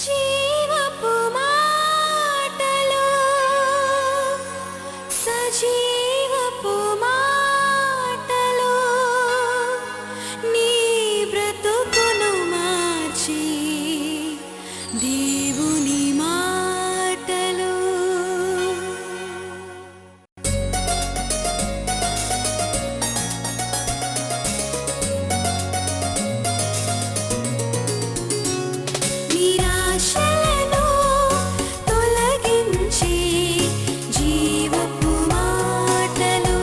జీవపు మాటలు సజీవపు మాటలు నీ బ్రతుకును మార్చి దేవుని మాటలు. నిరాశలను తొలగించి జీవపు మాటలు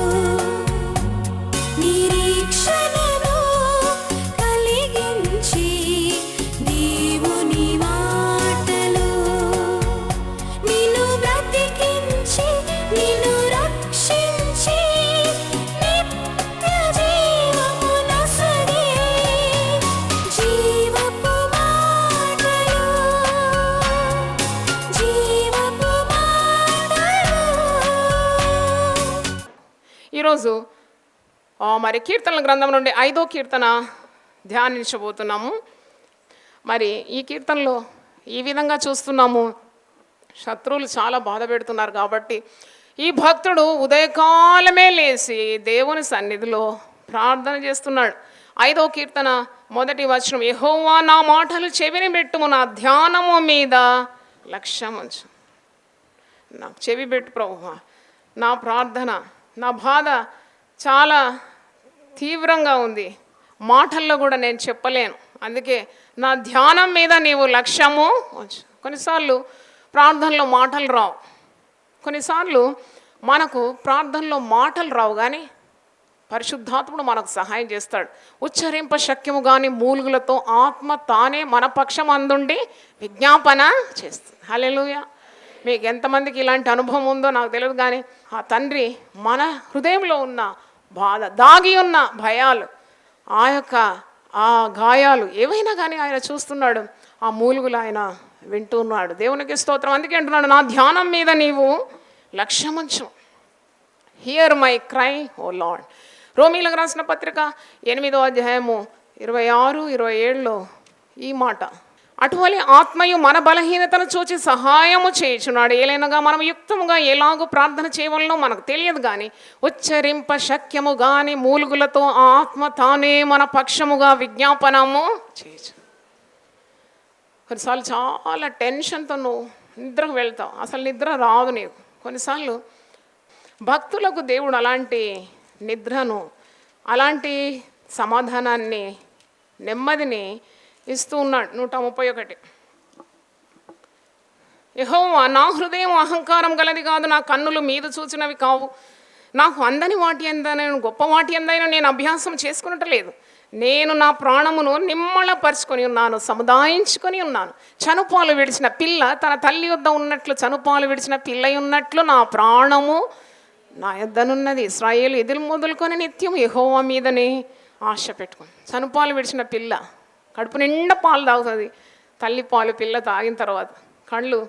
నిరీక్షణను కలిగించి దేవుని మాటలు నిన్ను బ్రతికించి నిన్ను రక్షించి నిత్య జీవమునొసగే జీవపు మాటలు జీవపు మాటలు. ఈరోజు మరి కీర్తనల గ్రంథం నుండి 5వ కీర్తన ధ్యానించబోతున్నాము. మరి ఈ కీర్తనలో ఈ విధంగా చూస్తున్నాము, శత్రువులు చాలా బాధ పెడుతున్నారు కాబట్టి ఈ భక్తుడు ఉదయకాలమే లేచి దేవుని సన్నిధిలో ప్రార్థన చేస్తున్నాడు. 5వ కీర్తన 1వ వచనం, యెహోవా నా మాటలు చెవిని పెట్టుము, నా ధ్యానము మీద లక్ష్యం ఉంచు. నాకు చెవి పెట్టు ప్రభువా, నా ప్రార్థన, నా బాధ చాలా తీవ్రంగా ఉంది, మాటల్లో కూడా నేను చెప్పలేను, అందుకే నా ధ్యానం మీద నీవు లక్ష్యము ఉంచు. కొన్నిసార్లు ప్రార్థనలో మాటలు రావు, కొన్నిసార్లు మనకు ప్రార్థనలో మాటలు రావు, కానీ పరిశుద్ధాత్ముడు మనకు సహాయం చేస్తాడు. ఉచ్చరింప శక్యము కానీ మూలుగులతో ఆత్మ తానే మన పక్షం అందుండి విజ్ఞాపన చేస్తుంది. హల్లెలూయా. మీకు ఎంతమందికి ఇలాంటి అనుభవం ఉందో నాకు తెలియదు, కానీ ఆ తండ్రి మన హృదయంలో ఉన్న బాధ, దాగి ఉన్న భయాలు, ఆ గాయాలు ఏవైనా కానీ ఆయన చూస్తున్నాడు, ఆ మూలుగులు ఆయన వింటున్నాడు. దేవునికి స్తోత్రం. అందుకే అంటున్నాడు, నా ధ్యానం మీద నీవు లక్ష్యముంచు. Hear my cry O Lord. రోమీలకు రాసిన పత్రిక 8వ అధ్యాయము 26, 27లో ఈ మాట, అటువలి ఆత్మయు మన బలహీనతను చూచి సహాయము చేయుచున్నాడు. ఏలైనగా మనం యుక్తముగా ఎలాగో ప్రార్థన చేయవలనో మనకు తెలియదు, కానీ ఉచ్చరింప శక్యము కానీ మూలుగులతో ఆ ఆత్మ తానే మన పక్షముగా విజ్ఞాపనము చేయొచ్చు. కొన్నిసార్లు చాలా టెన్షన్తో నువ్వు నిద్రకు వెళ్తావు, అసలు నిద్ర రాదు నీకు. కొన్నిసార్లు భక్తులకు దేవుడు అలాంటి నిద్రను, అలాంటి సమాధానాన్ని, నెమ్మదిని ఇస్తూ ఉన్నాడు. 131, యెహోవా నా హృదయం అహంకారం గలది కాదు, నా కన్నులు మీద చూచినవి కావు, నాకు అందని వాటి ఎందైనా గొప్ప వాటి ఎందైనా నేను అభ్యాసం చేసుకునట్లేదు. నేను నా ప్రాణమును నిమ్మళపరుచుకొని ఉన్నాను, సముదాయించుకొని ఉన్నాను. చనుపాలు విడిచిన పిల్ల తన తల్లి యొద్ద ఉన్నట్లు, చనుపాలు విడిచిన పిల్ల ఉన్నట్లు నా ప్రాణము నా యొద్దనున్నది. ఇశ్రాయేలు ఎదురు మొదలుకొని నిత్యం యెహోవా మీదనే ఆశ పెట్టుకుని. చనుపాలు విడిచిన పిల్ల కడుపు నిండా పాలు తాగుతుంది. తల్లి పాలు పిల్ల తాగిన తర్వాత కళ్ళు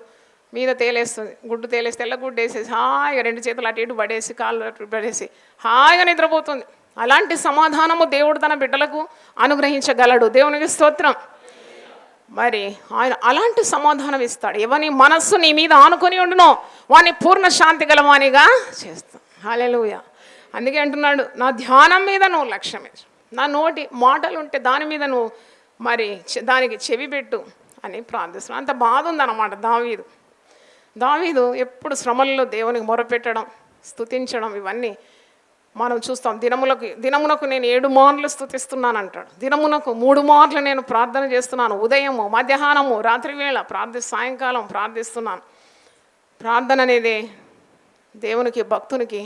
మీద తేలేస్తుంది, గుడ్డు తేలేసి తెల్ల గుడ్డు వేసేసి హాయిగా 2 చేతులు అటు ఇటు పడేసి, కాళ్ళు అటు పడేసి హాయిగా నిద్రపోతుంది. అలాంటి సమాధానము దేవుడు తన బిడ్డలకు అనుగ్రహించగలడు. దేవునికి స్తోత్రం. మరి ఆయన అలాంటి సమాధానం ఇస్తాడు. ఎవని మనస్సు నీ మీద ఆనుకొని ఉండునో వాని పూర్ణ శాంతి గలవానిగా చేస్తాం. హల్లెలూయా. అందుకే అంటున్నాడు, నా ధ్యానం మీద నువ్వు లక్ష్యమే, నా నోటి మాటలు ఉంటే దాని మీద నువ్వు మరి దానికి చెవి పెట్టు అని ప్రార్థిస్తున్నాను. అంత బాధ ఉందన్నమాట. దావీదు ఎప్పుడు శ్రమల్లో దేవునికి మొరపెట్టడం, స్తుతించడం, ఇవన్నీ మనం చూస్తాం. దినమునకు నేను 7 మార్లు స్తుతిస్తున్నాను అంటాడు. దినమునకు 3 మార్లు నేను ప్రార్థన చేస్తున్నాను. ఉదయము, మధ్యాహ్నము, రాత్రి వేళ సాయంకాలం ప్రార్థిస్తున్నాను. ప్రార్థన అనేది దేవునికి భక్తునికి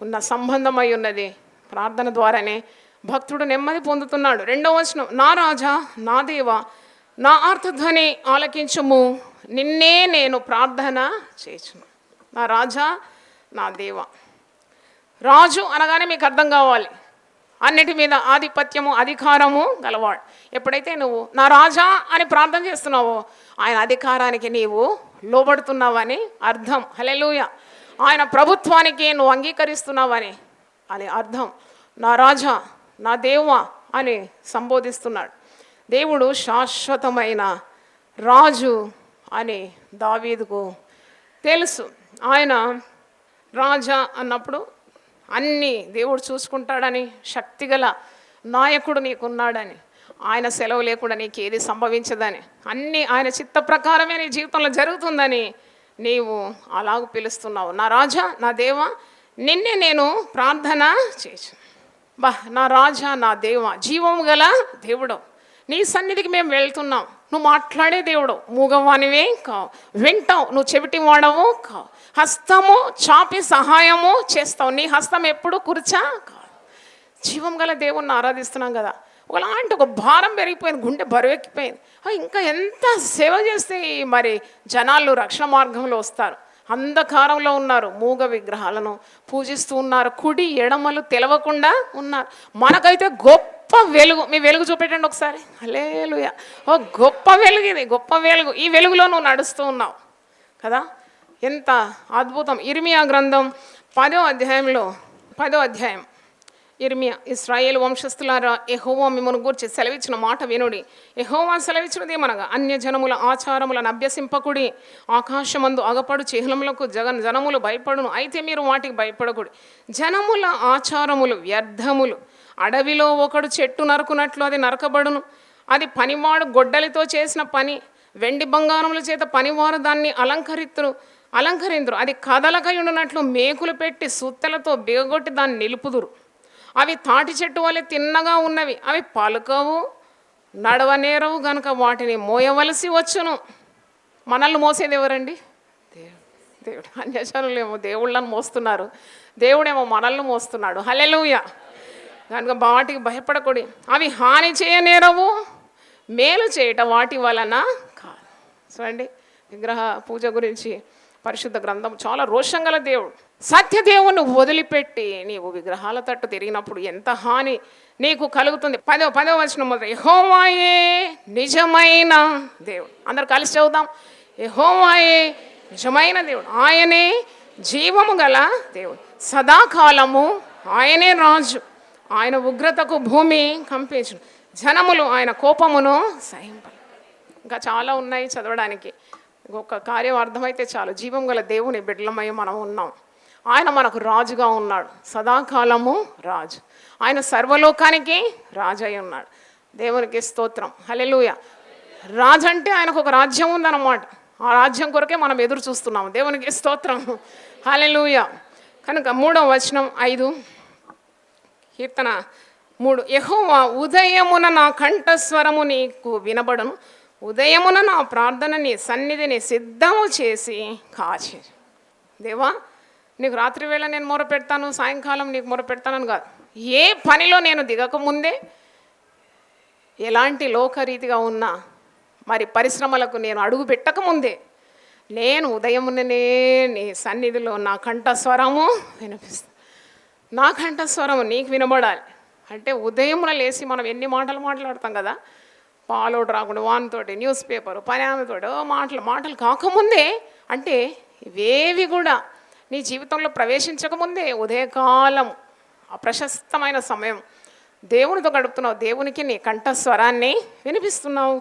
ఉన్న సంబంధమై ఉన్నది. ప్రార్థన ద్వారానే భక్తుడు నెమ్మది పొందుతున్నాడు. 2వ వచనం, నా రాజా, నా దేవా, నా ఆర్తధ్వని ఆలకించుము, నిన్నే నేను ప్రార్థన చేయుచును. నా రాజా, నా దేవా. రాజు అనగానే మీకు అర్థం కావాలి, అన్నిటి మీద ఆధిపత్యము, అధికారము గలవాడు. ఎప్పుడైతే నువ్వు నా రాజా అని ప్రార్థన చేస్తున్నావో ఆయన అధికారానికి నీవు లోబడుతున్నావని అర్థం. హల్లెలూయా. ఆయన ప్రభుత్వానికి నువ్వు అంగీకరిస్తున్నావని అని అర్థం. నా రాజా, నా దేవా అని సంబోధిస్తున్నాడు. దేవుడు శాశ్వతమైన రాజు, అని దావీదుకు తెలుసు. ఆయన రాజా అన్నప్పుడు అన్నీ దేవుడు చూసుకుంటాడని, శక్తిగల నాయకుడు నీకున్నాడని, ఆయన సెలవు లేకుండా నీకు ఏది సంభవించదని, అన్నీ ఆయన చిత్త ప్రకారమే నీ జీవితంలో జరుగుతుందని నీవు అలాగ పిలుస్తున్నావు. నా రాజా, నా దేవా, నిన్నే నేను ప్రార్థన చేసు. నా రాజా, నా దేవా, జీవము గల దేవుడు, నీ సన్నిధికి మేము వెళ్తున్నాం. నువ్వు మాట్లాడే దేవుడు, మూగవానివే కావు, వింటావు, నువ్వు చెవిటి వాడవు కావు, హస్తము చాపి సహాయము చేస్తావు, నీ హస్తం ఎప్పుడు కుర్చా కాదు. జీవం గల దేవుణ్ణి ఆరాధిస్తున్నాం కదా, ఒకలాంటి ఒక భారం పెరిగిపోయింది, గుండె బరువెక్కిపోయింది. ఇంకా ఎంత సేవ చేస్తే మరి జనాలు రక్షణ మార్గంలో వస్తారు. అంధకారంలో ఉన్నారు, మూగ విగ్రహాలను పూజిస్తూ ఉన్నారు, కుడి ఎడమలు తెలవకుండా ఉన్నారు. మనకైతే గొప్ప వెలుగు, మీ వెలుగు చూపెట్టండి ఒకసారి. హల్లెలూయా. ఓ గొప్ప వెలుగు, ఇది గొప్ప వెలుగు. ఈ వెలుగులో నువ్వు నడుస్తూ ఉన్నావు కదా, ఎంత అద్భుతం. ఇర్మియా గ్రంథం 10వ అధ్యాయం ఇర్మియా, ఇశ్రాయేలు వంశస్థులారా, యెహోవా మిమ్మల్ని గూర్చి సెలవిచ్చిన మాట వినుడి. యెహోవా సెలవిచ్చినది ఏమనగా, అన్యజనముల ఆచారములను అభ్యసింపకుడి. ఆకాశమందు అగపడు చిహ్నములకు జనములు భయపడును, అయితే మీరు వాటికి భయపడకుడి. జనముల ఆచారములు వ్యర్థములు. అడవిలో ఒకడు చెట్టు నరుకున్నట్లు అది నరకబడును. అది పనివాడు గొడ్డలితో చేసిన పని. వెండి బంగారముల చేత పనివారు దాన్ని అలంకరింతురు. అది కదలకయుండునట్లు మేకులు పెట్టి సుత్తెలతో బిగగొట్టి దాన్ని నిలుపుదురు. అవి తాటి చెట్టు వలె తిన్నగా ఉన్నవి, అవి పలుకవు, నడవనేరవు గనుక వాటిని మోయవలసి వచ్చును. మనల్ని మోసేది ఎవరండి? దేవుడు. అన్యజనులేమో దేవుళ్ళని మోస్తున్నారు, దేవుడేమో మనల్ని మోస్తున్నాడు. హల్లెలూయా. కనుక వాటికి భయపడకూడదు. అవి హాని చేయనేరవు, మేలు చేయట వాటి వలన కాదు. చూడండి, విగ్రహ పూజ గురించి పరిశుద్ధ గ్రంథం చాలా రోషం గల దేవుడు. సత్యదేవుని వదిలిపెట్టి నీవు విగ్రహాల తట్టు తిరిగినప్పుడు ఎంత హాని నీకు కలుగుతుంది. 10వ వచనం మొదలు, యెహోవాయే నిజమైన దేవుడు. అందరు కలిసి చదువుదాం. యెహోవాయే నిజమైన దేవుడు, ఆయనే జీవము గల దేవుడు, సదాకాలము ఆయనే రాజు. ఆయన ఉగ్రతకు భూమి కంపించును, జనములు ఆయన కోపమును సహింపరు. ఇంకా చాలా ఉన్నాయి చదవడానికి. ఇంకొక కార్యం అర్థమైతే చాలు, జీవం గల దేవుని బిడ్డలమై మనం ఉన్నాం. ఆయన మనకు రాజుగా ఉన్నాడు, సదాకాలము రాజు. ఆయన సర్వలోకానికి రాజు అయి ఉన్నాడు. దేవునికి స్తోత్రం. హల్లెలూయా. రాజు అంటే ఆయనకు ఒక రాజ్యం ఉందన్నమాట. ఆ రాజ్యం కొరకే మనం ఎదురు చూస్తున్నాము. దేవునికి స్తోత్రం. హల్లెలూయా. కనుక 3వ వచనం 5 కీర్తన 3, యెహోవా ఉదయమున నా కంఠస్వరము నీకు వినబడును, ఉదయమున నా ప్రార్థన నీ సన్నిధిని సిద్ధము చేసి కాచి. దేవా, నీకు రాత్రి వేళ నేను మొర పెడతాను, సాయంకాలం నీకు మొర పెడతానని కాదు. ఏ పనిలో నేను దిగకముందే, ఎలాంటి లోకరీతిగా ఉన్నా, మరి పరిశ్రమలకు నేను అడుగు పెట్టకముందే, నేను ఉదయముననే నీ సన్నిధిలో నా కంఠస్వరము వినిపిస్తాను. నా కంఠస్వరము నీకు వినబడాలి అంటే ఉదయమున లేచి మనం ఎన్ని మాటలు మాట్లాడతాం కదా, పాలోడు రాకుండా వానితోటి, న్యూస్ పేపరు, పనామెతోటి మాటలు కాకముందే, అంటే ఇవేవి కూడా నీ జీవితంలో ప్రవేశించకముందే ఉదయకాలం అప్రశస్తమైన సమయం దేవునితో గడుపుతున్నావు. దేవునికి నీ కంఠస్వరాన్ని వినిపిస్తున్నావు.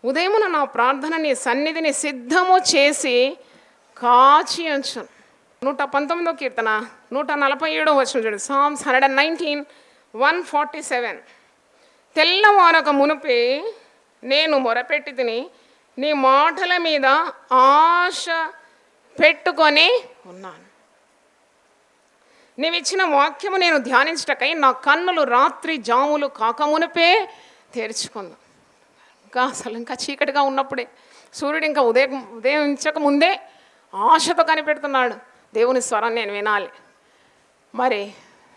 ఉదయమున నా ప్రార్థన నీ సన్నిధిని సిద్ధము చేసి కాచి ఉంచు. 119వ కీర్తన 147వ వచనం చూడండి. Psalms 119:147. తెల్లవారక మునుపే నేను మొరపెట్టి తిని నీ మాటల మీద ఆశ పెట్టుకొని ఉన్నాను. నీవిచ్చిన వాక్యము నేను ధ్యానించటకై నా కన్నులు రాత్రి జాములు కాకమునిపే తెరుచుకుందాం. ఇంకా చీకటిగా ఉన్నప్పుడే, సూర్యుడు ఇంకా ఉదయించక ముందే ఆశతో కనిపెడుతున్నాడు. దేవుని స్వరం నేను వినాలి, మరి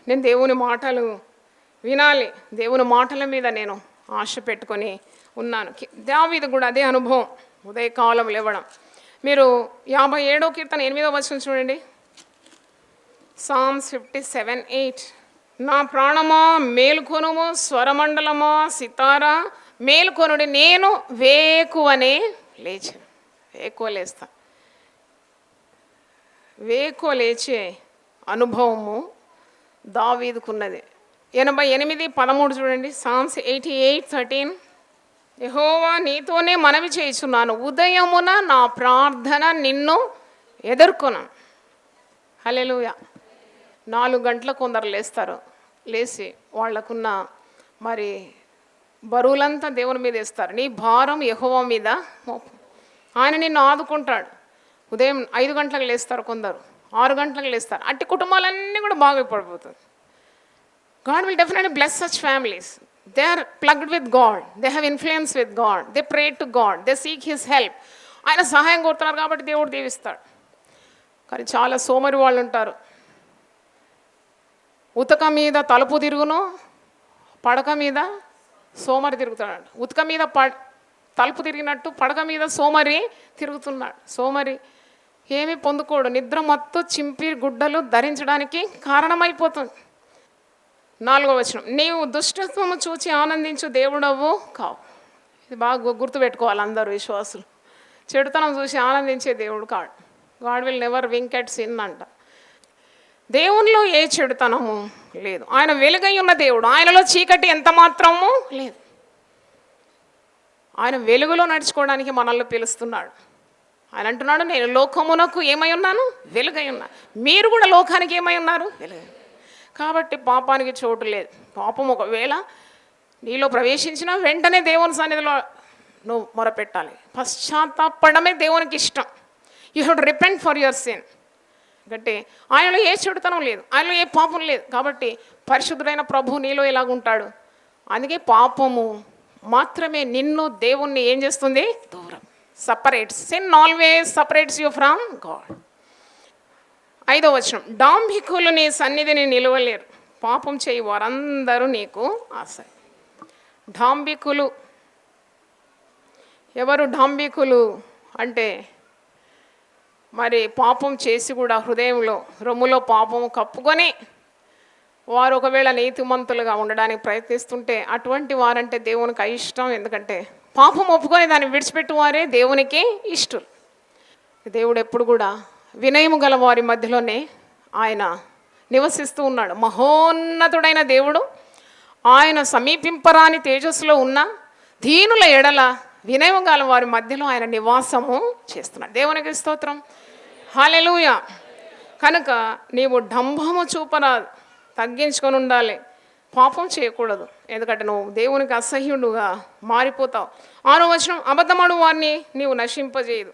నేను దేవుని మాటలు వినాలి, దేవుని మాటల మీద నేను ఆశ పెట్టుకొని ఉన్నాను. దావీదు కూడా అదే అనుభవం, ఉదయకాలం లేవడం. మీరు 57వ కీర్తన 8వ వచనం చూడండి. Psalms 57:8. నా ప్రాణమా మేలుకొనుము, స్వరమండలమా సితారా మేలుకొనుడి, నేను వేకువనే లేచాను. లేస్తా. వేకువ లేచే అనుభవము దావీదుకున్నది. 88:13 చూడండి. Psalms 88:13. యెహోవా నీతోనే మనవి చేయుచున్నాను, ఉదయమున నా ప్రార్థన నిన్ను ఎదుర్కొను. హల్లెలూయా. 4 గంటలకు కొందరు లేస్తారు. లేచి వాళ్ళకున్న మరి బరువులంతా దేవుని మీద వేస్తారు. నీ భారం యెహోవా మీద మోపు, ఆయన నిన్ను ఆదుకుంటాడు. ఉదయం 5 గంటలకు లేస్తారు, కొందరు 6 గంటలకు లేస్తారు. అట్టి కుటుంబాలన్నీ కూడా బాగుపడిపోతుంది. God will definitely bless such families. They are plugged with God. They have influence with God. They pray to God. They seek His help. ఆయన సహాయం కోరుతున్నారు కాబట్టి దేవుడు దీవిస్తాడు. కానీ చాలా సోమరి వాళ్ళు ఉంటారు. ఉతక మీద తలుపు తిరుగును, పడక మీద సోమరి తిరుగుతున్నాడు. ఉతక మీద తలుపు తిరిగినట్టు పడక మీద సోమరి తిరుగుతున్నాడు. సోమరి ఏమీ పొందుకోడు, నిద్ర మత్తు చింపి గుడ్డలు ధరించడానికి కారణమైపోతుంది. 4వ వచనం, నీవు దుష్టత్వము చూచి ఆనందించు దేవుడవు కావు. ఇది బాగా గుర్తుపెట్టుకోవాలి అందరూ విశ్వాసులు. చెడుతనం చూసి ఆనందించే దేవుడు కాడు. God will never wink at sin అంట. దేవునిలో ఏ చెడుతనము లేదు. ఆయన వెలుగై ఉన్న దేవుడు, ఆయనలో చీకటి ఎంత మాత్రము లేదు. ఆయన వెలుగులో నడుచుకోవడానికి మనల్ని పిలుస్తున్నాడు. ఆయన అంటున్నాడు, నేను లోకమునకు ఏమై ఉన్నాను, వెలుగై ఉన్నాను. మీరు కూడా లోకానికి ఏమై ఉన్నారు, వెలుగై. కాబట్టి పాపానికి చోటు లేదు. పాపం ఒకవేళ నీలో ప్రవేశించిన వెంటనే దేవుని సన్నిధిలో నువ్వు మొరపెట్టాలి. పశ్చాత్తాపడమే దేవునికి ఇష్టం. You have to repent for your sin. అంటే ఆయనలో ఏ చెడుతనం లేదు, ఆయనలో ఏ పాపం లేదు. కాబట్టి పరిశుద్ధుడైన ప్రభు నీలో ఎలాగుంటాడు. అందుకే పాపము మాత్రమే నిన్ను దేవుణ్ణి ఏం చేస్తుంది, దూరం separates. Sin always separates you from God. 5వ వచనం, డాంభికులు నీ సన్నిధిని నిలవలేరు, పాపం చేయి వారందరూ నీకు ఆశ. డాంభికులు ఎవరు? డాంభికులు అంటే మరి పాపం చేసి కూడా హృదయంలో రొమ్ములో పాపము కప్పుకొని వారు ఒకవేళ నీతిమంతులుగా ఉండడానికి ప్రయత్నిస్తుంటే అటువంటి వారంటే దేవునికి అయిష్టం. ఎందుకంటే పాపం ఒప్పుకొని దాన్ని విడిచిపెట్టు వారే దేవునికి ఇష్టం. దేవుడు ఎప్పుడు కూడా వినయము గల వారి మధ్యలోనే ఆయన నివసిస్తూ ఉన్నాడు. మహోన్నతుడైన దేవుడు ఆయన సమీపింపరాని తేజస్సులో ఉన్న దీనుల ఎడల వినయము గల వారి మధ్యలో ఆయన నివాసము చేస్తున్నాడు. దేవునికి స్తోత్రం, హల్లెలూయా. కనుక నీవు డంభము చూపరాదు, తగ్గించుకొని ఉండాలి, పాపం చేయకూడదు. ఎందుకంటే నువ్వు దేవునికి అసహ్యుడుగా మారిపోతావు. 6వ వచనం, అబద్ధమాడు వారిని నీవు నశింపజేయదు.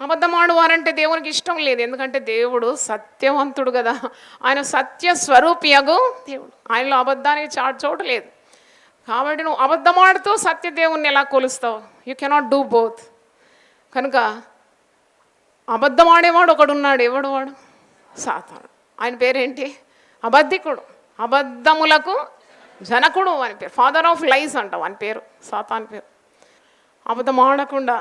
అబద్ధమాడు వారంటే దేవునికి ఇష్టం లేదు. ఎందుకంటే దేవుడు సత్యవంతుడు కదా, ఆయన సత్య స్వరూపియగు దేవుడు. ఆయనలో అబద్ధానికి చోటు లేదు. కాబట్టి నువ్వు అబద్ధమాడుతూ సత్య దేవుణ్ణి ఎలా కొలుస్తావు? You cannot do both. కనుక అబద్ధమాడేవాడు ఒకడు ఉన్నాడు. ఎవడు వాడు? సాతాను. ఆయన పేరేంటి? అబద్ధికుడు, అబద్ధములకు జనకుడు అని పేరు. ఫాదర్ ఆఫ్ లైస్ అంటావు అని పేరు, సాతాన్ పేరు. అబద్ధం ఆడకుండా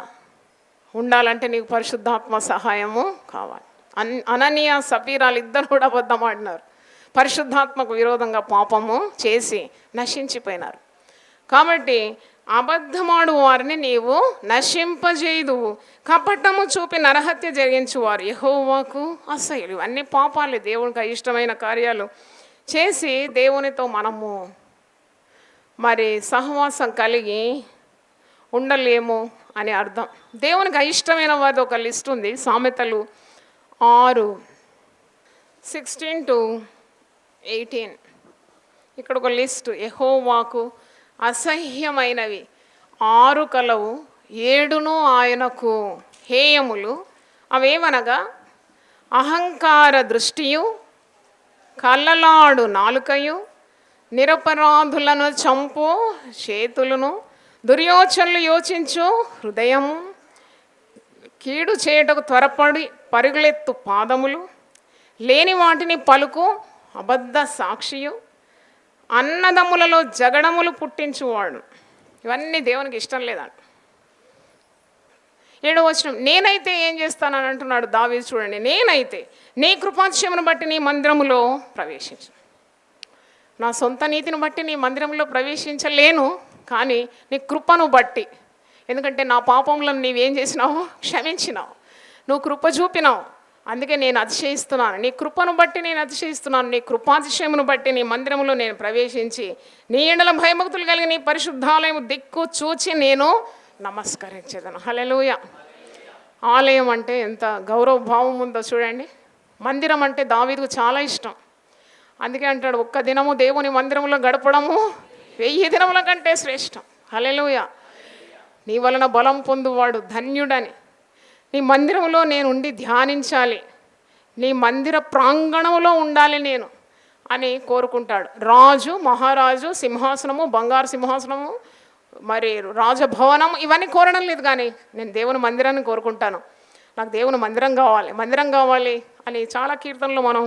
ఉండాలంటే నీకు పరిశుద్ధాత్మ సహాయము కావాలి. అననీయ సఫీరాలు ఇద్దరు కూడా అబద్ధం ఆడినారు. పరిశుద్ధాత్మకు విరోధంగా పాపము చేసి నశించిపోయినారు. కాబట్టి అబద్ధమాడు వారిని నీవు నశింపజేయదు. కపటము చూపి నరహత్య జరిగించువారు యెహోవాకు అసహ్యులు. అన్ని పాపాలు, దేవునికి ఇష్టమైన కార్యాలు చేసి దేవునితో మనము మరి సహవాసం కలిగి ఉండలేము అని అర్థం. దేవునికి అయిష్టమైన వారిది ఒక లిస్ట్ ఉంది. సామెతలు 6:16-18. ఇక్కడ ఒక లిస్ట్. యెహోవాకు అసహ్యమైనవి 6 కలవు, 7 ఆయనకు హేయములు. అవేమనగా అహంకార దృష్టియు, కళ్ళలాడు నాలుకయు, నిరపరాధులను చంపు చేతులను, దుర్యోచనలు యోచించు హృదయము, కీడు చేయటకు త్వరపడి పరుగులెత్తు పాదములు, లేని వాటిని పలుకు అబద్ధ సాక్షియు, అన్నదమ్ములలో జగడములు పుట్టించువాడు. ఇవన్నీ దేవునికి ఇష్టం లేదంట. 7వ వచనం, నేనైతే ఏం చేస్తానని అంటున్నాడు దావీదు. చూడండి, నేనైతే నీ కృపాతిశయమును బట్టి నీ మందిరములో ప్రవేశించు. నా సొంత నీతిని బట్టి నీ మందిరంలో ప్రవేశించలేను, కానీ నీ కృపను బట్టి. ఎందుకంటే నా పాపంలో నీవేం చేసినావు? క్షమించినావు, నువ్వు కృప చూపినావు. అందుకే నేను అతిశయిస్తున్నాను, నీ కృపను బట్టి నేను అతిశయిస్తున్నాను, నీ కృపాతిశయమును బట్టి నీ మందిరములో నేను ప్రవేశించి నీ ఎండల భయభక్తులు కలిగి నీ పరిశుద్ధాలయం దిక్కు చూచి నేను నమస్కరించేదను. హల్లెలూయా. ఆలయం అంటే ఎంత గౌరవ భావం ఉందో చూడండి. మందిరం అంటే దావీదుకు చాలా ఇష్టం. అందుకే అంటాడు, ఒక్క దినము దేవుని మందిరంలో గడపడము 1000 దినముల కంటే శ్రేష్టం. హల్లెలూయా. నీ వలన బలం పొందువాడు ధన్యుడని. నీ మందిరంలో నేను ఉండి ధ్యానించాలి, నీ మందిర ప్రాంగణంలో ఉండాలి నేను అని కోరుకుంటాడు. రాజు, మహారాజు, సింహాసనము, బంగారు సింహాసనము, మరి రాజభవనం ఇవన్నీ కోరడం లేదు, కానీ నేను దేవుని మందిరాన్ని కోరుకుంటాను. నాకు దేవుని మందిరం కావాలి అని చాలా కీర్తనలు మనం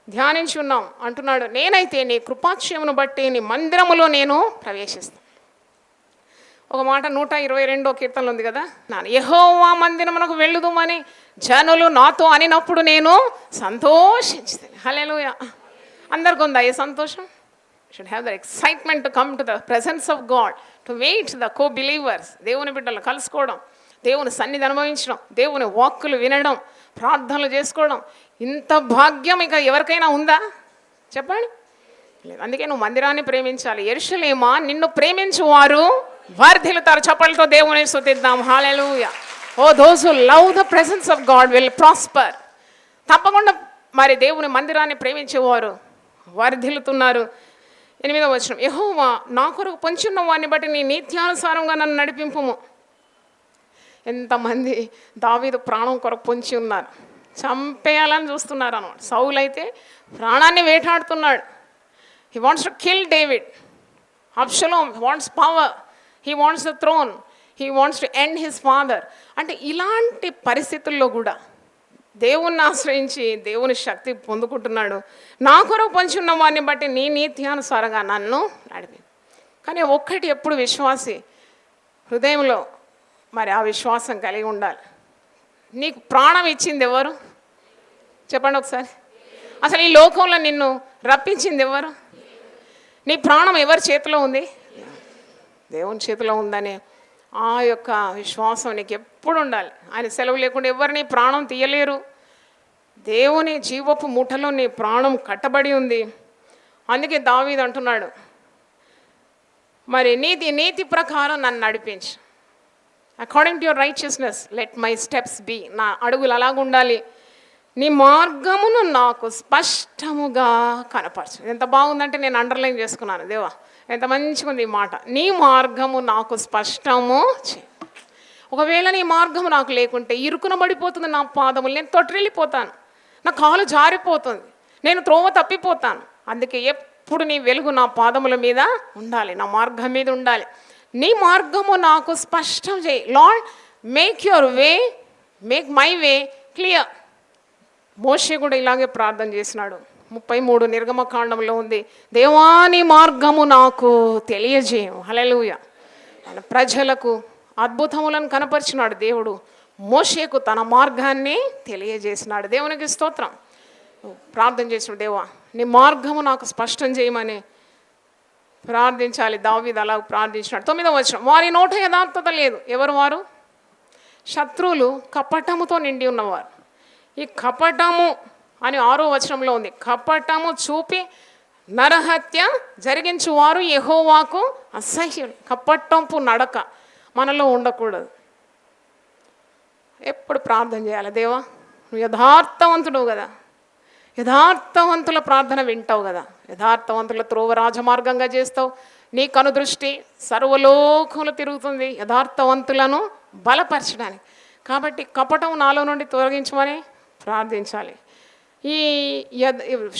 ధ్యానించి ఉన్నాం. అంటున్నాడు, నేనైతే నీ కృపాక్షయమును బట్టి నీ మందిరములో నేను ప్రవేశిస్తాను. ఒక మాట 122వ కీర్తనలో ఉంది కదా, యెహోవా మందిరమునకు వెళ్ళుదుమని జనులు నాతో అనినప్పుడు నేను సంతోషించింది. హల్లెలూయా. అందరికి ఉందా ఈ సంతోషం? Should have the excitement to come to the presence of God, to wait the co believers. దేవుని బిడ్డలు కలుసుకోవడం, దేవుని సన్నిధి అనుభవించడం, దేవుని వాక్కులు వినడం, ప్రార్థనలు చేసుకోవడం, ఇంత భాగ్యం ఇక ఎవరికైనా ఉందా చెప్పండి? లేదు. అందుకే నువ్వు మందిరాన్ని ప్రేమించాలి. యెరూషలేమా, నిన్ను ప్రేమించువారు వర్ధిల్లుతారు. చప్పలతో దేవుని స్తుతిద్దాం. Hallelujah. O those who love the presence of God will prosper. తప్పకుండా మరి దేవుని మందిరాన్ని ప్రేమించేవారు వర్ధిల్లుతున్నారు. 8వ వచనం, యెహోవా నా కొరకు పొంచున్న వారిని బట్టి నీ నీత్యానుసారంగా నన్ను నడిపింపుము. ఎంతమంది దావీదు ప్రాణం కొరకు పొంచి ఉన్నారు, చంపేయాలని చూస్తున్నారు అన్నమాట. సౌలు అయితే ప్రాణాన్ని వేటాడుతున్నాడు. He wants to kill David. Absalom wants power, he wants the throne, he wants to end his father. అంటే ఇలాంటి పరిస్థితుల్లో కూడా దేవుణ్ణి ఆశ్రయించి దేవుని శక్తి పొందుకుంటున్నాడు. నా కొరకు పంచున్న వారిని బట్టి నీ నీత్యానుసారంగా నన్ను నడిపి. కానీ ఒక్కటి ఎప్పుడు విశ్వాసి హృదయంలో మరి ఆ విశ్వాసం కలిగి ఉండాలి. నీకు ప్రాణం ఇచ్చింది ఎవరు చెప్పండి ఒకసారి? అసలు ఈ లోకంలో నిన్ను రప్పించింది ఎవరు? నీ ప్రాణం ఎవరి చేతిలో ఉంది? దేవుని చేతిలో ఉందని ఆ యొక్క విశ్వాసం నీకు ఎప్పుడు ఉండాలి. ఆయన సెలవు లేకుండా ఎవరిని ప్రాణం తీయలేరు. దేవుని జీవపు ముఠలో నీ ప్రాణం కట్టబడి ఉంది. అందుకే దావీదు అంటున్నాడు, మరి నీతి ప్రకారం నన్ను నడిపించు. According to your righteousness let my steps be. నా అడుగులు అలాగుండాలి. నీ మార్గమును నాకు స్పష్టముగా కనపరచు. ఎంత బాగుందంటే నేను అండర్లైన్ చేసుకున్నాను. దేవా ఎంత మంచిగా ఉంది ఈ మాట. నీ మార్గము నాకు స్పష్టము చే. ఒకవేళ నీ మార్గము నాకు లేకుంటే ఇరుకున పడిపోతుంది నా పాదములు, నేను తొట్టిల్లిపోతాను, నా కాలు జారిపోతుంది, నేను త్రోవ తప్పిపోతాను. అందుకే ఎప్పుడు నీ వెలుగు నా పాదముల మీద ఉండాలి, నా మార్గం మీద ఉండాలి. నీ మార్గము నాకు స్పష్టం చేయి. Lord make your way, make my way clear. మోషే కూడా ఇలాగే ప్రార్థన చేసినాడు. 33 నిర్గమకాండంలో ఉంది, దేవాని మార్గము నాకు తెలియజేయం. హల్లెలూయా. మన ప్రజలకు అద్భుతములను కనపరిచినాడు దేవుడు. మోషేకు తన మార్గాన్ని తెలియజేసినాడు. దేవునికి స్తోత్రం. ప్రార్థన చేసినాడు, దేవా నీ మార్గము నాకు స్పష్టం చేయమని ప్రార్థించాలి. దావీదు అలా ప్రార్థించినాడు. 9వ వచనం, వారి నోట యథార్థత లేదు. ఎవరు వారు? శత్రువులు కపటముతో నిండి ఉన్నవారు. ఈ కపటము అని 6వ వచనంలో ఉంది. కపటము చూపి నరహత్య జరిగించువారు యెహోవాకు అసహ్యులు. కపటంపు నడక మనలో ఉండకూడదు. ఎప్పుడు ప్రార్థన చేయాలి, దేవా నువ్వు యథార్థవంతుడు కదా, యథార్థవంతుల ప్రార్థన వింటావు కదా, యథార్థవంతుల త్రోవ రాజమార్గంగా చేస్తావు. నీ కనుదృష్టి సర్వలోకములు తిరుగుతుంది యథార్థవంతులను బలపరచడానికి. కాబట్టి కపటం నాలో నుండి తొలగించమని ప్రార్థించాలి. ఈ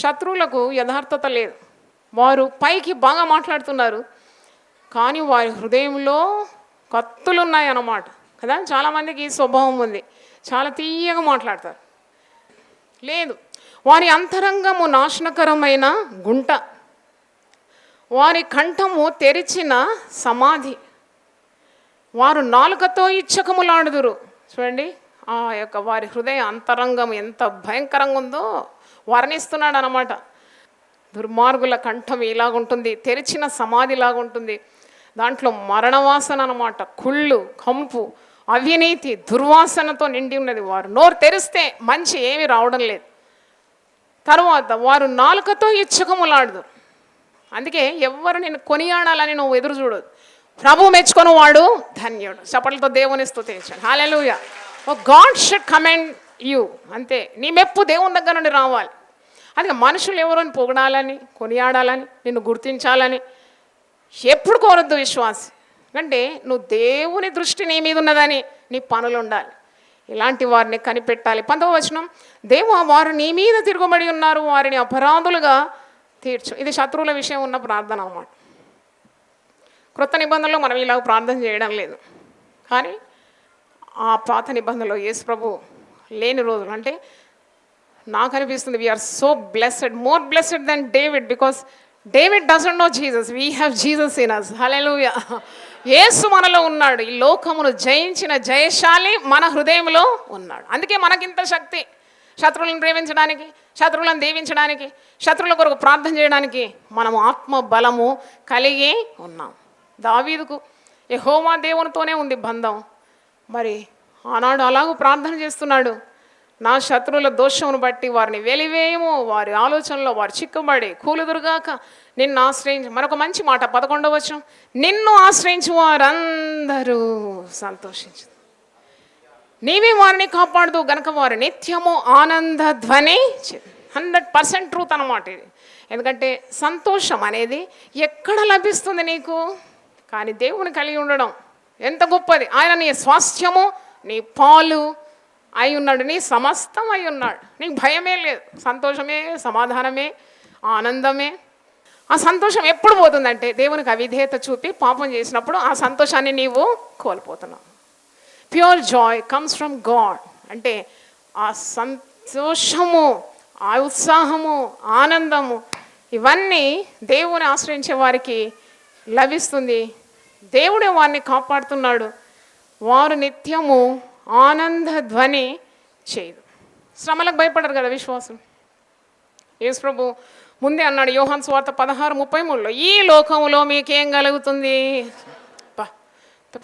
శత్రువులకు యథార్థత లేదు. వారు పైకి బాగా మాట్లాడుతున్నారు, కానీ వారి హృదయంలో కత్తులు ఉన్నాయన్నమాట కదా. చాలామందికి ఈ స్వభావం ఉంది, చాలా తీయగా మాట్లాడతారు. లేదు, వారి అంతరంగము నాశనకరమైన గుంట, వారి కంఠము తెరిచిన సమాధి, వారు నాలుకతో ఇచ్చకములాడుదురు. చూడండి ఆ యొక్క వారి హృదయ అంతరంగం ఎంత భయంకరంగా ఉందో వర్ణిస్తున్నాడు అన్నమాట. దుర్మార్గుల కంఠం ఇలాగుంటుంది, తెరిచిన సమాధిలాగుంటుంది. దాంట్లో మరణవాసన అన్నమాట, కుళ్ళు, కంపు, అవినీతి దుర్వాసనతో నిండి ఉన్నది. వారు నోరు తెరిస్తే మంచి ఏమీ రావడం లేదు. తరువాత వారు నాలుకతో ఇచ్చకములాడదు. అందుకే ఎవ్వరు నేను కొనియాడాలని నువ్వు ఎదురు చూడదు. ప్రభు మెచ్చుకొని వాడు ధన్యుడు. చప్పట్లతో దేవుని స్తుతించండి. హల్లెలూయా. ఓ గాడ్ షుడ్ కమెండ్ యూ. అంతే, నీ మెప్పు దేవుని దగ్గర నుండి రావాలి. అందుకే మనుషులు ఎవరని పొగడాలని, కొనియాడాలని, నిన్ను గుర్తించాలని ఎప్పుడు కోరద్దు విశ్వాసి. అంటే నువ్వు దేవుని దృష్టి నీ మీద ఉన్నదని నీ పనులు ఉండాలి. ఇలాంటి వారిని కనిపెట్టాలి. 19వ వచనం, దేవా వారు నీ మీద తిరుగుబడి ఉన్నారు, వారిని అపరాధులుగా తీర్చు. ఇది శత్రువుల విషయం ఉన్న ప్రార్థన అన్నమాట. క్రొత్త నిబంధనలో మనం ఇలా ప్రార్థన చేయడం లేదు. కానీ ఆ పాత నిబంధనలో యేసు ప్రభు లేని రోజులు, అంటే నాకు అనిపిస్తుంది we are so blessed, more blessed than David, because David doesn't know Jesus, we have Jesus in us. Hallelujah. యేసు మనలో ఉన్నాడు. ఈ లోకమును జయించిన జయశాలి మన హృదయంలో ఉన్నాడు. అందుకే మనకింత శక్తి, శత్రువులను ప్రేమించడానికి, శత్రువులను దీవించడానికి, శత్రువుల కొరకు ప్రార్థన చేయడానికి మనం ఆత్మ బలము కలిగి ఉన్నాం. దావీదుకు యెహోవా దేవునితోనే ఉంది బంధం. మరి ఆనాడు అలాగూ ప్రార్థన చేస్తున్నాడు, నా శత్రువుల దోషమును బట్టి వారిని వెలివేయము, వారి ఆలోచనలో వారు చిక్కుబడి కూలుదురుగాక నిన్ను ఆశ్రయించు. మరొక మంచి మాట 11వ వచనం, నిన్ను ఆశ్రయించు వారందరూ సంతోషించు, నీవే వారిని కాపాడుతూ గనక వారు నిత్యము ఆనంద ధ్వని. 100% ట్రూత్ అన్నమాట ఇది. ఎందుకంటే సంతోషం అనేది ఎక్కడ లభిస్తుంది నీకు? కానీ దేవుని కలిగి ఉండడం ఎంత గొప్పది. ఆయన నీ స్వాస్థ్యము, నీ పాలు అయి ఉన్నాడు, నీ సమస్తం అయి ఉన్నాడు. నీకు భయమే లేదు, సంతోషమే, సమాధానమే, ఆనందమే. ఆ సంతోషం ఎప్పుడు పోతుందంటే దేవునికి అవిధేయత చూపి పాపం చేసినప్పుడు ఆ సంతోషాన్ని నీవు కోల్పోతున్నావు. Pure joy comes from God. అంటే ఆ సంతోషము, ఆ ఉత్సాహము, ఆనందము ఇవన్నీ దేవుని ఆశ్రయించే వారికి లభిస్తుంది. దేవుడే వారిని కాపాడుతున్నాడు. వారు నిత్యము ఆనంద ధ్వని చేయదు. శ్రమలకు భయపడరు కదా విశ్వాసం. యేసు ప్రభు ముందే అన్నాడు యోహాను సువార్త 16:33లో, ఈ లోకంలో మీకేం కలుగుతుంది?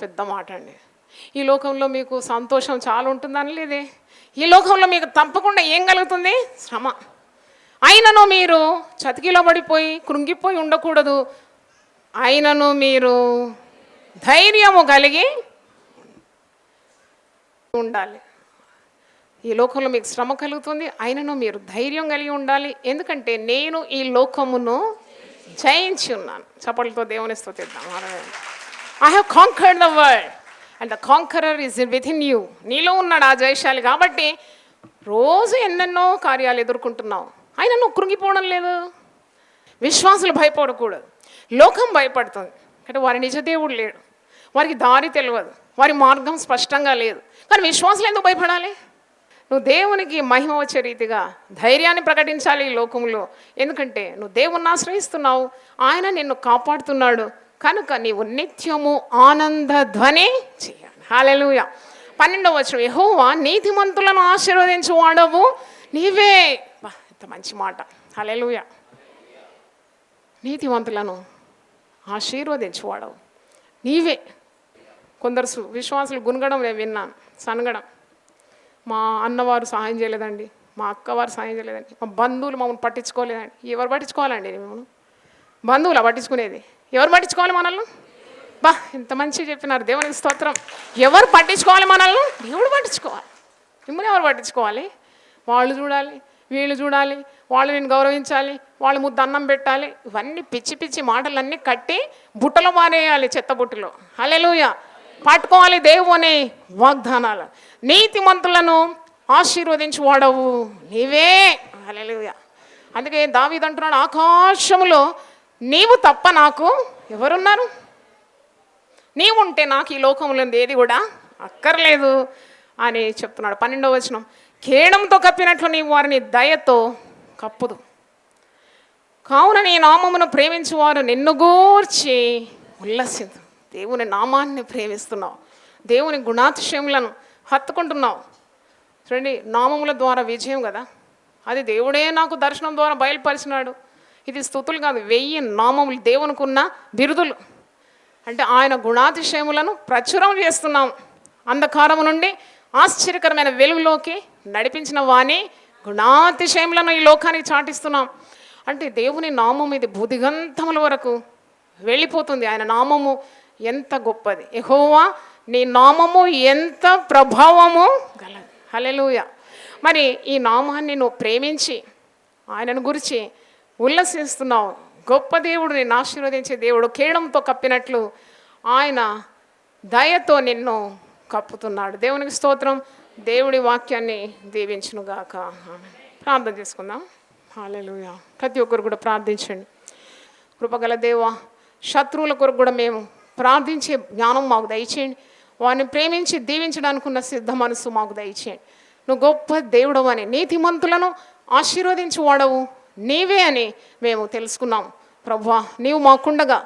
పెద్ద మాట అండి. ఈ లోకంలో మీకు సంతోషం చాలా ఉంటుందని లేదే. ఈ లోకంలో మీకు తప్పకుండా ఏం కలుగుతుంది? శ్రమ. అయినను మీరు చతికిలో పడిపోయి కృంగిపోయి ఉండకూడదు. అయినను మీరు ధైర్యము కలిగి ఉండాలి. ఈ లోకంలో మీకు శ్రమ కలుగుతుంది, అయినను మీరు ధైర్యం కలిగి ఉండాలి. ఎందుకంటే నేను ఈ లోకమును జయించి ఉన్నాను. చప్పట్లతో దేవుని స్తుతిద్దాం. I have conquered the world and the conqueror is with in you. నీలో ఉన్నాడు ఆ జయశాలి. కాబట్టి రోజు ఎన్నెన్నో కార్యాలు ఎదుర్కొంటున్నావు, అయినా నువ్వు కృంగిపోవడం లేదు. విశ్వాసులు భయపడకూడదు. లోకం భయపడుతుంది, అంటే వారి నిజ దేవుడు లేడు, వారికి దారి తెలియదు, వారి మార్గం స్పష్టంగా లేదు. కానీ విశ్వాసులు ఎందుకు భయపడాలి? నువ్వు దేవునికి మహిమ వచ్చే రీతిగా ధైర్యాన్ని ప్రకటించాలి ఈ లోకంలో. ఎందుకంటే నువ్వు దేవుణ్ణి ఆశ్రయిస్తున్నావు, ఆయన నిన్ను కాపాడుతున్నాడు. కనుక నీవు నిత్యము ఆనంద ధ్వని చేయాలి. హల్లెలూయా. 12వ వచనం, యెహోవా నీతిమంతులను ఆశీర్వదించు వాడవు నీవే. ఎంత మంచి మాట. హల్లెలూయా. నీతిమంతులను ఆశీర్వదించువాడవు నీవే. కొందరు విశ్వాసులు గునగడం నేను విన్నాను, సనగడం. మా అన్నవారు సహాయం చేయలేదండి, మా అక్కవారు సహాయం చేయలేదండి, మా బంధువులు మమ్మల్ని పట్టించుకోలేదండి. ఎవరు పట్టించుకోవాలండి? మేము బంధువులా పట్టించుకునేది? ఎవరు పట్టించుకోవాలి మనల్ని? ఎంత మంచిగా చెప్పినారు, దేవునికి స్తోత్రం. ఎవరు పట్టించుకోవాలి మనల్ని? దేవుడు పట్టించుకోవాలి. మిమ్మల్ని ఎవరు పట్టించుకోవాలి? వాళ్ళు చూడాలి, వీళ్ళు చూడాలి, వాళ్ళు నేను గౌరవించాలి, వాళ్ళు ముద్ద అన్నం పెట్టాలి. ఇవన్నీ పిచ్చి పిచ్చి మాటలన్నీ కట్టి బుట్టలో మారేయాలి, చెత్త బుట్టలో. హల్లెలూయా. పట్టుకోవాలి దేవుని వాగ్దానాలు. నీతిమంతులను ఆశీర్వదించు వాడవు నీవే. హల్లెలూయా. అందుకే దావీదు అంటున్నాడు, ఆకాశములో నీవు తప్ప నాకు ఎవరున్నారు? నీవుంటే నాకు ఈ లోకంలో ఏది కూడా అక్కర్లేదు అని చెప్తున్నాడు. 12వ వచనం, కేడంతో కప్పినట్లు నీవు వారిని దయతో కప్పుదు. కావున నీ నామమును ప్రేమించువారు నిన్ను గూర్చి ఉల్లసించు. దేవుని నామాన్ని ప్రేమిస్తున్నావు, దేవుని గుణాతిశయములను హత్తుకుంటున్నావు. చూడండి, నామముల ద్వారా విజయం కదా, అది దేవుడే నాకు దర్శనం ద్వారా బయలుపరిచినాడు. ఇది స్తుతులు కాదు, 1000 నామములు దేవునికి ఉన్న బిరుదులు. అంటే ఆయన గుణాతిశయములను ప్రచురం చేస్తున్నాం. అంధకారము నుండి ఆశ్చర్యకరమైన వెలుగులోకి నడిపించిన వాణి గుణాతిశయములను ఈ లోకానికి చాటిస్తున్నాం. అంటే దేవుని నామం ఇది భూదిగంతముల వరకు వెళ్ళిపోతుంది. ఆయన నామము ఎంత గొప్పది. యెహోవా నీ నామము ఎంత ప్రభావము గలది. హల్లెలూయా. మరి ఈ నామాన్ని నువ్వు ప్రేమించి ఆయనను గురించి ఉల్లసిస్తున్నావు. గొప్ప దేవుడు, నిన్ను ఆశీర్వదించే దేవుడు, కేడంతో కప్పినట్లు ఆయన దయతో నిన్ను కప్పుతున్నాడు. దేవునికి స్తోత్రం. దేవుడి వాక్యాన్ని దీవించునుగాక. ప్రార్థన చేసుకుందాం. హల్లెలూయా. ప్రతి ఒక్కరు కూడా ప్రార్థించండి. కృపగల దేవ, శత్రువుల కొరకు కూడా మేము ప్రార్థించే జ్ఞానం మాకు దయచేయండి. వారిని ప్రేమించి దీవించడానికి ఉన్న సిద్ధ మనసు మాకు దయచేయండి. నువ్వు గొప్ప దేవుడవు అని, నీతిమంతులను ఆశీర్వదించి వాడవు నీవే అని మేము తెలుసుకున్నాం. ప్రభువా, నీవు మాకుండగా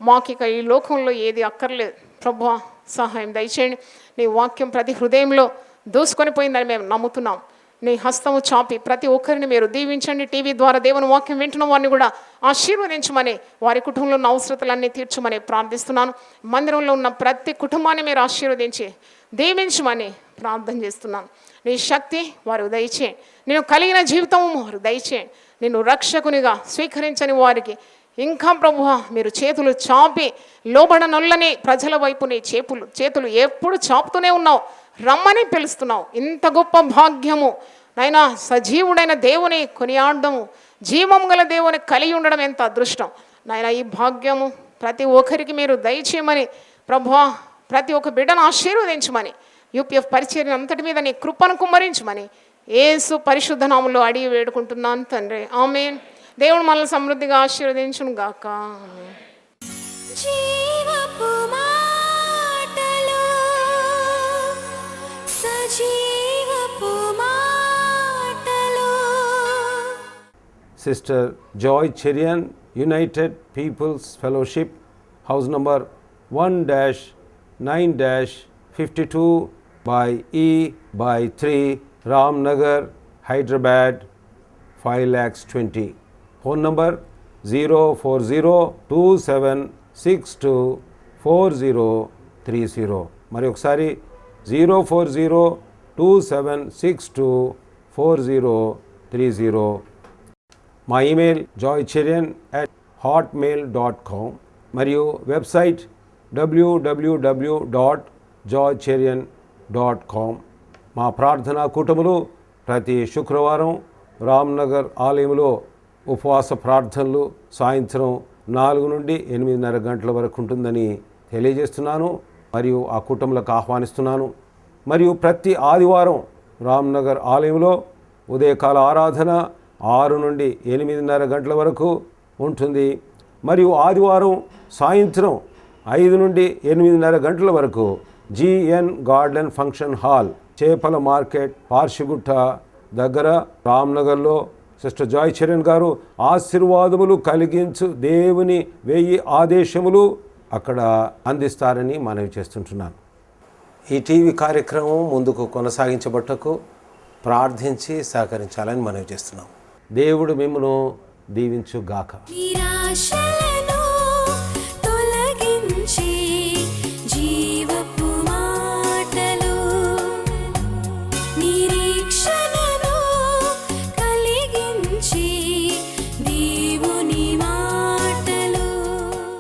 మాకిక ఈ లోకంలో ఏది అక్కర్లేదు. ప్రభువా, సహాయం దయచేయండి. నీ వాక్యం ప్రతి హృదయంలో దూసుకొని పోయిందని మేము నమ్ముతున్నాం. నీ హస్తము చాపి ప్రతి ఒక్కరిని మీరు దీవించండి. టీవీ ద్వారా దేవుని వాక్యం వింటున్న వారిని కూడా ఆశీర్వదించమని, వారి కుటుంబంలో ఉన్న అవసరతలన్నీ తీర్చమని ప్రార్థిస్తున్నాను. మందిరంలో ఉన్న ప్రతి కుటుంబాన్ని మీరు ఆశీర్వదించి దీవించమని ప్రార్థన చేస్తున్నాను. నీ శక్తి వారు దయచేయండి. నేను కలిగిన జీవితము వారు దయచేయండి. నిన్ను రక్షకునిగా స్వీకరించని వారికి ఇంకా ప్రభువా మీరు చేతులు చాపి లోబడనొల్లని ప్రజల వైపు నీ చేతులు ఎప్పుడు చాపుతూనే ఉన్నావు. రమ్మని పిలుస్తున్నావు. ఇంత గొప్ప భాగ్యము నైనా, సజీవుడైన దేవుని కొనియాడము, జీవం గల దేవుని కలిగి ఉండడం ఎంత అదృష్టం నాయనా. ఈ భాగ్యము ప్రతి ఒక్కరికి మీరు దయచేయమని ప్రభువా, ప్రతి ఒక్క బిడ్డను ఆశీర్వదించమని, యూపీఎఫ్ పరిచర్య అంతటి మీద నీ కృపను కుమ్మరించమని యేసు పరిశుద్ధ నామములో అడిగి వేడుకుంటున్నాను తండ్రి. ఆమేన్. దేవుడు మనల్ని సమృద్ధిగా ఆశీర్వదించును గాక. జీవపు మాటలు, సజీవపు మాటలు. Sister Joy Cherian, United People's Fellowship, house number 1-9-52 by E/3, Ramnagar, Hyderabad, 5,20,000. Phone number 04027624030. మరి ఒకసారి 04027624030. మా ఈమెయిల్ joycherian@hotmail.com మరియు వెబ్సైట్ www.joycherian.com. మా ప్రార్థనా కూటములు ప్రతి శుక్రవారం రామ్నగర్ ఆలయంలో ఉపవాస ప్రార్థనలు సాయంత్రం 4 నుండి 8:30 గంటల వరకు ఉంటుందని తెలియజేస్తున్నాను మరియు ఆ కూటములకు ఆహ్వానిస్తున్నాను. మరియు ప్రతి ఆదివారం రామ్నగర్ ఆలయంలో ఉదయకాల ఆరాధన 6 నుండి 8:30 గంటల వరకు ఉంటుంది. మరియు ఆదివారం సాయంత్రం 5 నుండి 8:30 గంటల వరకు GN గార్డెన్ ఫంక్షన్ హాల్, చేపల మార్కెట్, పార్షిగుట్ట దగ్గర రామ్నగర్లో సిస్టర్ జాయ్ చెరియన్ గారు ఆశీర్వాదములు కలిగించు దేవుని 1000 ఆదేశములు అక్కడ అందిస్తారని మనవి చేస్తుంటున్నాను. ఈ టీవీ కార్యక్రమం ముందుకు కొనసాగించబట్టకు ప్రార్థించి సహకరించాలని మనవి చేస్తున్నాం. దేవుడు మిమ్మను దీవించుగాక. నిరాశల